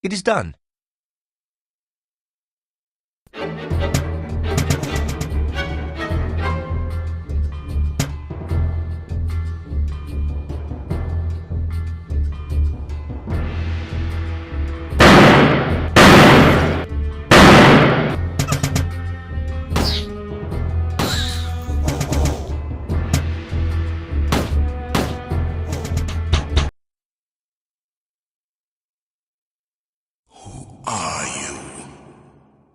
It is done. Are you?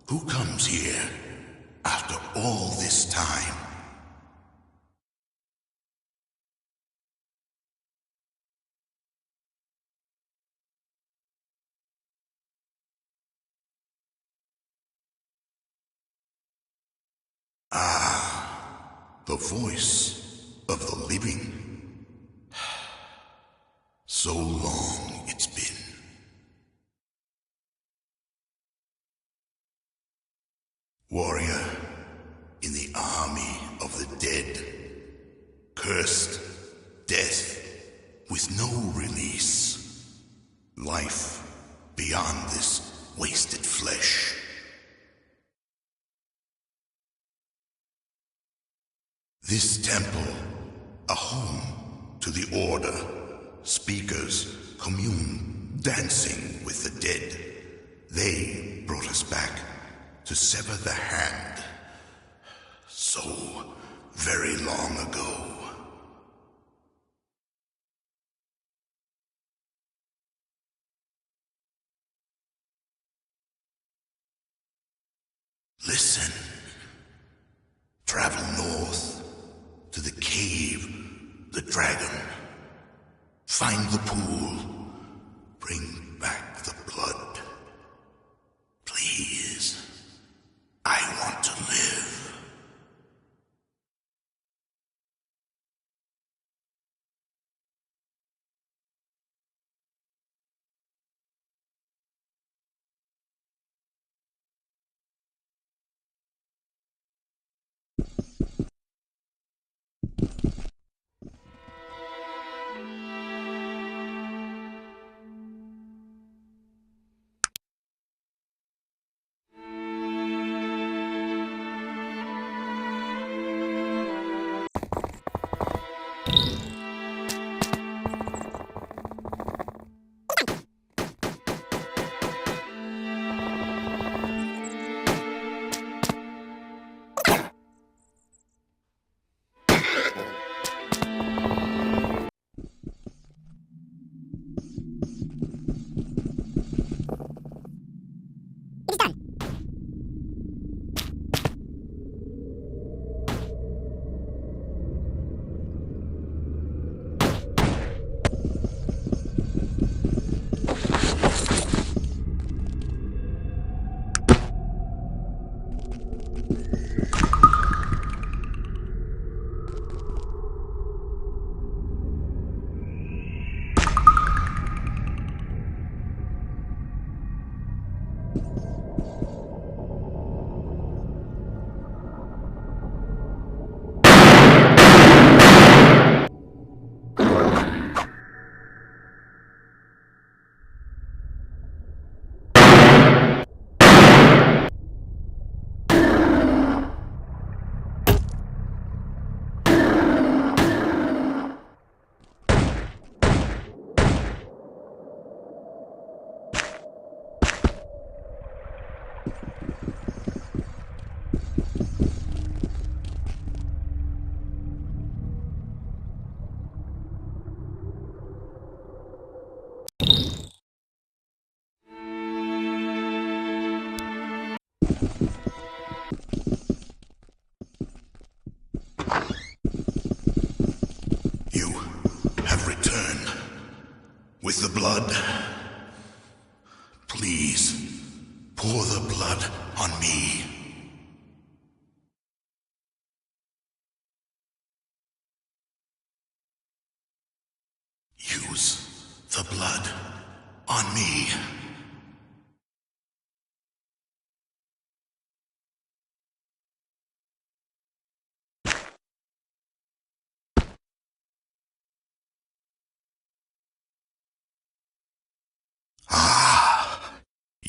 Who comes here after all this time? The voice of the living. So long it's been. Warrior in the army of the dead. Cursed death with no release. Life beyond this wasted flesh. This temple, a home to the order. Speakers commune, dancing with the dead. They brought us back to sever the hand so very long ago. Listen. Travel north to the cave, the dragon. Find the pool. Bring back the blood. Please. I want to live. You have returned with the blood. Please, pour the blood on me. Use the blood on me.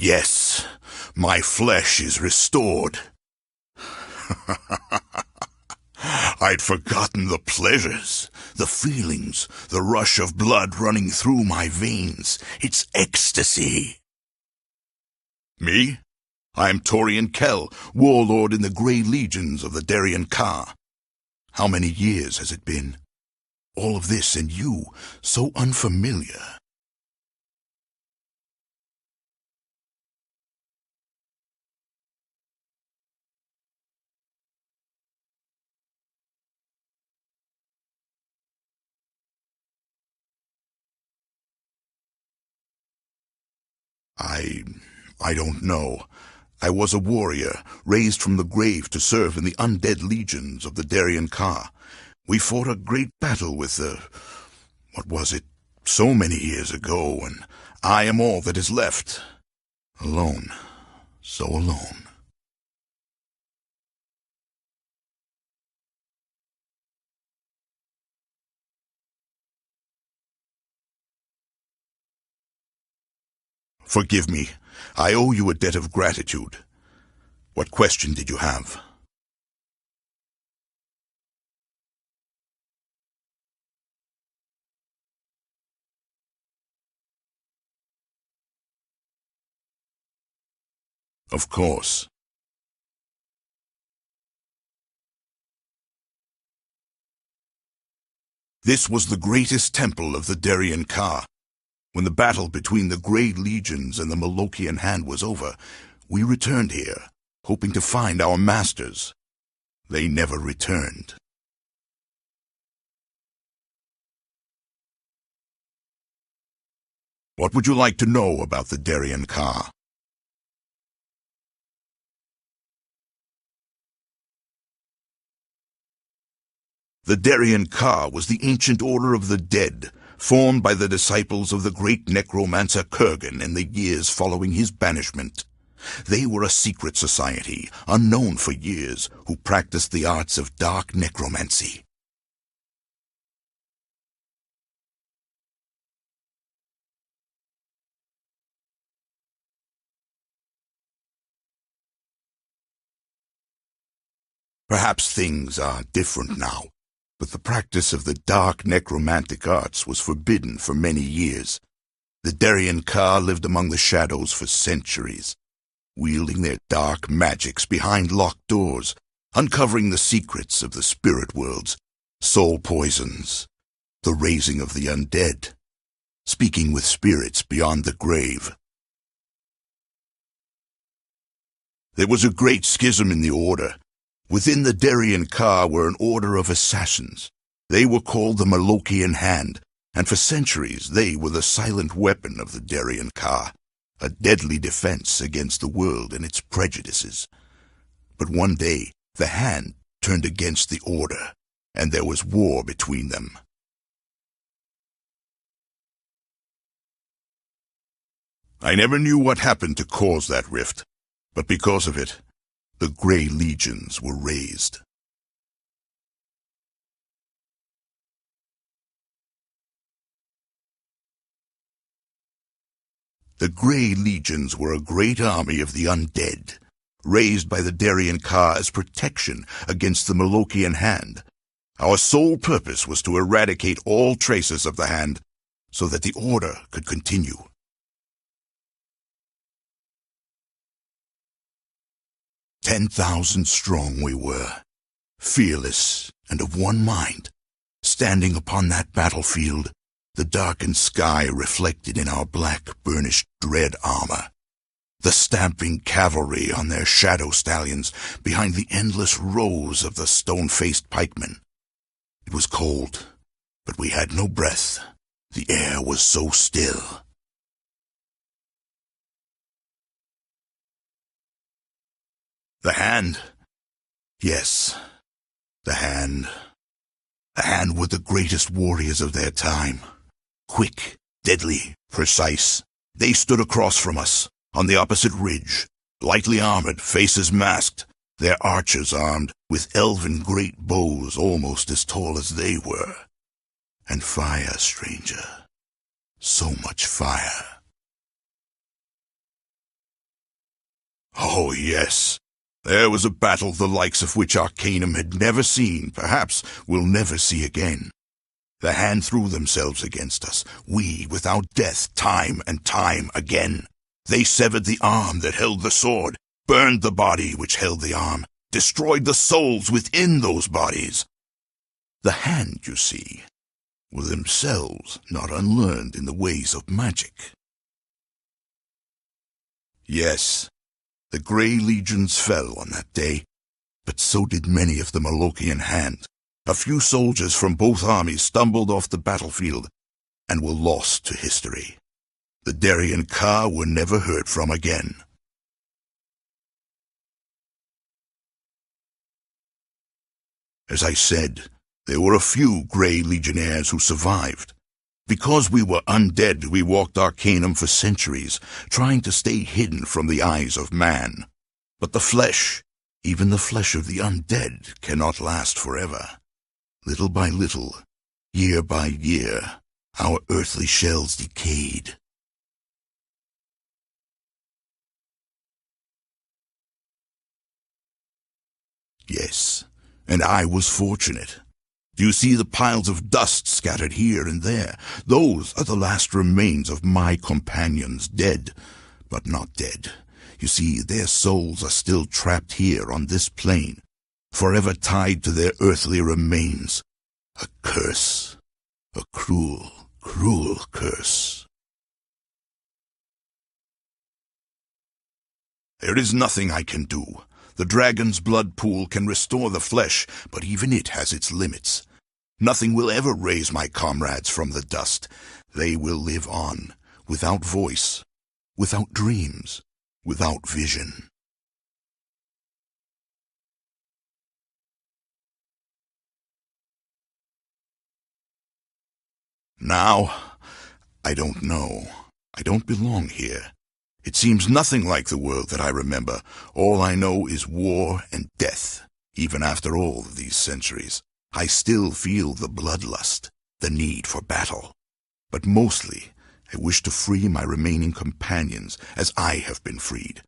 Yes, my flesh is restored. I'd forgotten the pleasures, the feelings, the rush of blood running through my veins. It's ecstasy. Me? I'm Torian Kell, warlord in the Grey Legions of the Darien Ka. How many years has it been? All of this and you, so unfamiliar. I don't know. I was a warrior, raised from the grave to serve in the undead legions of the Darien Ka. We fought a great battle with what was it, so many years ago, and I am all that is left. Alone. So alone. Forgive me. I owe you a debt of gratitude. What question did you have? Of course. This was the greatest temple of the Darien Ka. When the battle between the Grey Legions and the Malokian Hand was over, we returned here, hoping to find our masters. They never returned. What would you like to know about the Darien Ka? The Darien Ka was the ancient order of the dead, formed by the disciples of the great necromancer Kurgan in the years following his banishment. They were a secret society, unknown for years, who practiced the arts of dark necromancy. Perhaps things are different now, but the practice of the dark necromantic arts was forbidden for many years. The Darien Ka lived among the shadows for centuries, wielding their dark magics behind locked doors, uncovering the secrets of the spirit worlds, soul poisons, the raising of the undead, speaking with spirits beyond the grave. There was a great schism in the order. Within the Darien Ka were an order of assassins. They were called the Malokian Hand, and for centuries they were the silent weapon of the Darien Ka, a deadly defense against the world and its prejudices. But one day, the Hand turned against the order, and there was war between them. I never knew what happened to cause that rift, but because of it, the Grey Legions were raised. The Grey Legions were a great army of the undead, raised by the Darien Ka as protection against the Malokian Hand. Our sole purpose was to eradicate all traces of the Hand so that the Order could continue. 10,000 strong we were, fearless and of one mind, standing upon that battlefield, the darkened sky reflected in our black, burnished dread armor, the stamping cavalry on their shadow stallions behind the endless rows of the stone-faced pikemen. It was cold, but we had no breath. The air was so still. The Hand? Yes, the Hand. The Hand were the greatest warriors of their time. Quick, deadly, precise. They stood across from us, on the opposite ridge, lightly armored, faces masked, their archers armed with elven great bows almost as tall as they were. And fire, stranger. So much fire. Oh, yes. There was a battle the likes of which Arcanum had never seen, perhaps will never see again. The hand threw themselves against us, we without death, time and time again. They severed the arm that held the sword, burned the body which held the arm, destroyed the souls within those bodies. The hand, you see, were themselves not unlearned in the ways of magic. Yes, the Grey Legions fell on that day, but so did many of the Malokian hand. A few soldiers from both armies stumbled off the battlefield and were lost to history. The Darien Ka were never heard from again. As I said, there were a few Grey Legionnaires who survived. Because we were undead, we walked Arcanum for centuries, trying to stay hidden from the eyes of man. But the flesh, even the flesh of the undead, cannot last forever. Little by little, year by year, our earthly shells decayed. Yes, and I was fortunate. Do you see the piles of dust scattered here and there? Those are the last remains of my companions, dead, but not dead. You see, their souls are still trapped here on this plane, forever tied to their earthly remains. A curse. A cruel, cruel curse. There is nothing I can do. The dragon's blood pool can restore the flesh, but even it has its limits. Nothing will ever raise my comrades from the dust. They will live on, without voice, without dreams, without vision. Now, I don't know. I don't belong here. It seems nothing like the world that I remember. All I know is war and death. Even after all these centuries, I still feel the bloodlust, the need for battle. But mostly, I wish to free my remaining companions as I have been freed.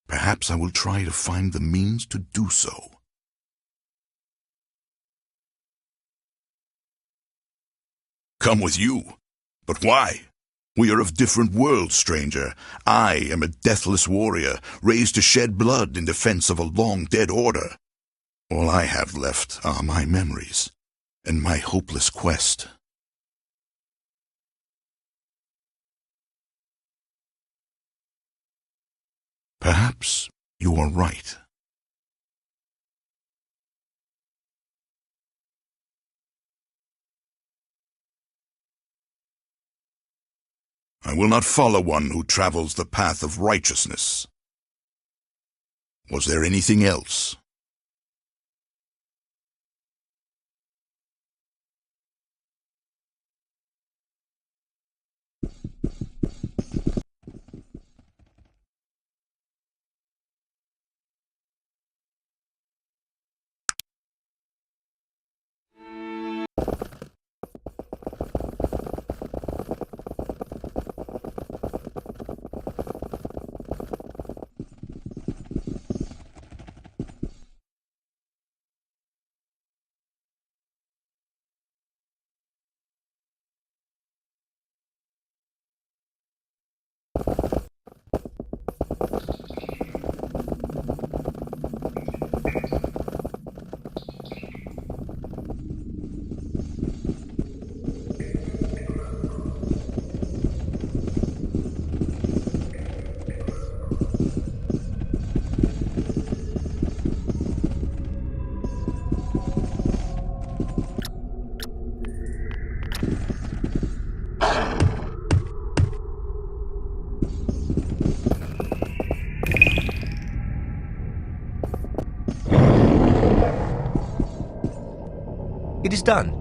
Perhaps I will try to find the means to do so. Come with you? But why? We are of different worlds, stranger. I am a deathless warrior, raised to shed blood in defense of a long-dead order. All I have left are my memories, and my hopeless quest. Perhaps you are right. I will not follow one who travels the path of righteousness. Was there anything else? It is done.